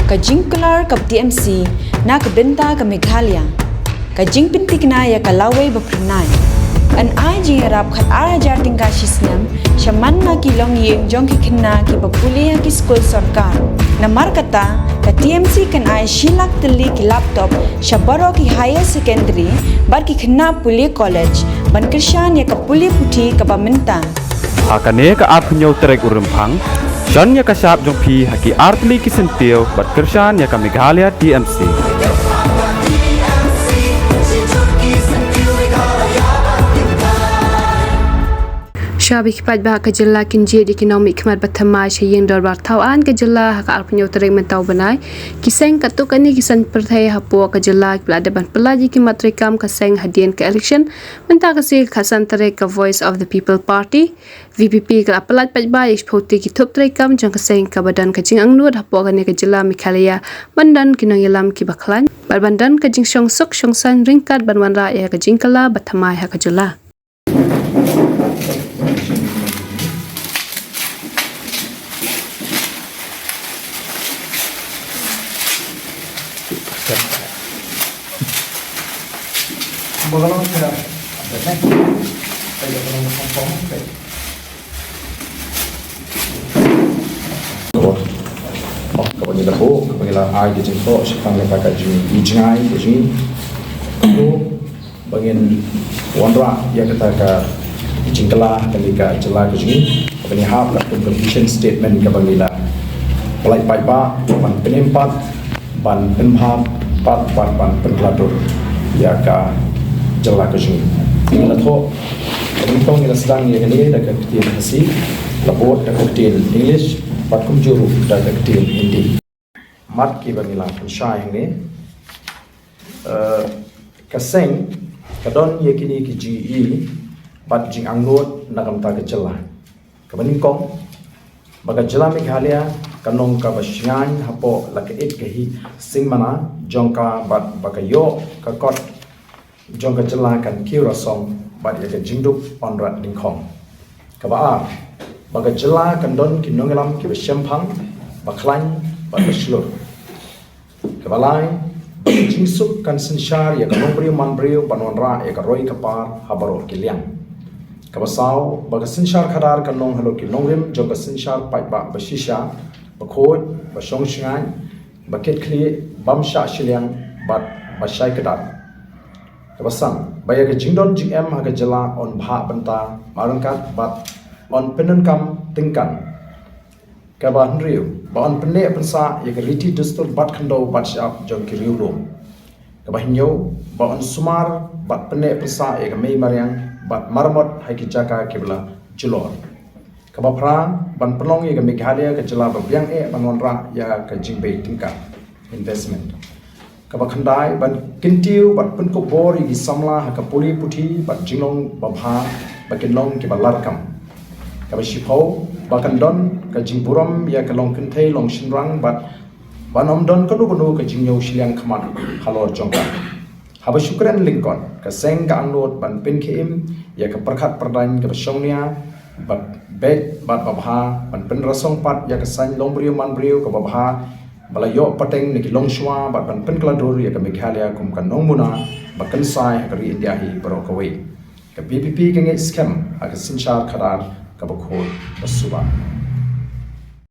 ka jingkular ka TMC na ka benta ka Meghalaya ka jingpintik na ya ka laway bapranay an ai jing rap khat ara jar tingka shisnam shaman na kilong yeng jong ki khinna ki bapuliya ki school sarkar na markata ka TMC kan ai shilak tali ki laptop shabaro ki higher secondary bar ki khinna puli college ban krishan ya ka puli puthi ka baminta hakane ka apnyo trek urumphang John ya kasap jong pi haki artli kisentio bat kershan ya ka Meghalaya TMC Shabi kipat bah ke jela kinji ekonomi khmat bathama shayeng dorbar thawan ke jela ka arpnyo tereng mentau banai kiseng katuk ani kisan perthai hapo ke jela pladaban pelaji ki matrikam kaseng hadian ke election menta kasil khasan terek ka voice of the people party VPP ka pelat pajba expoti ki thup trekam jang kaseng ka badan ka jing angnut hapo ka ne ke jela Meghalaya bandan kinang yalam ki bakhlan barbandan ka jing song sok song san ringkat banwanra ya ka jingkala bathama ha ka jela Bagaimana cara ada saya kalau kompon kapag po kapag ay di po sa panglapakat yung ijingay yung bagin wandra ya kata ka ijingkala kalika jela ko yung kapag hap la completion statement kapag nila palay pa ban penimpat ban penhap ban penklatur ya ka jela ko yung tingala to kung nila sedang ya kani dak ketil hasi lapor dak ketil English pat kumjuru dak ketil Hindi mat ki bangila pensyai ni kaseng kadon ye kini ki GE pat jing angnot nakam ta ke jela kabaning kong baga jela Meghalaya kanong ka basyan hapo lakaet kehi singmana jongka bat bagayo ka kot jongka jela kan kiurasong bat ya ke jingduk onrat lingkong kaba baga jela kan don kinongelam ki basyempang baklan bat baslur kabalai jingsuk kan sensyar ya kanong brio man brio banonra ya ka roi kapar habaro kiliang kabasau baga sensyar khadar kanong halo kilongrim jongka sensyar pai ba basisha bakhoj basong shingan baket kli bamsha shiliang bat basai kedar kabasam baya ke jingdon GM haga jela on bha banta marangkat bat on penenkam tingkan kaba hnriu ba on penne pensa ya ke riti dustur bat khando bat shap jong kiriu lo kaba hinyo ba on sumar bat penne pensa ya ke mei maryang bat marmot hai ki jaka kibla julor kaba pran ban pelong ya ke Meghalaya ke jela ba biang banonra ya ke jingbe tingkan investment kaba khandai ban kintiu bat penko bor igi samla ka puli puthi bat jinglong babha bakinlong ki balarkam kaba shipho bakandon ka jingburam ya ka long kinthei long shinrang bat banomdon kanu ka jingyo shiliang khman halor jongka haba shukran lincoln ka seng ka anlot ban pinkim ya ka perkhat perdain ka shongnia bat bet bat babha ban penrasong pat ya ka sain longbrio manbrio ka babha balayo pateng ni kilong shwa bat ban penkladur ya ka Meghalaya kum kan nongmuna bakan sai ka ri India hi barokaway ka PPP ka nge scam aga sinchar khadar ka bakhol basuba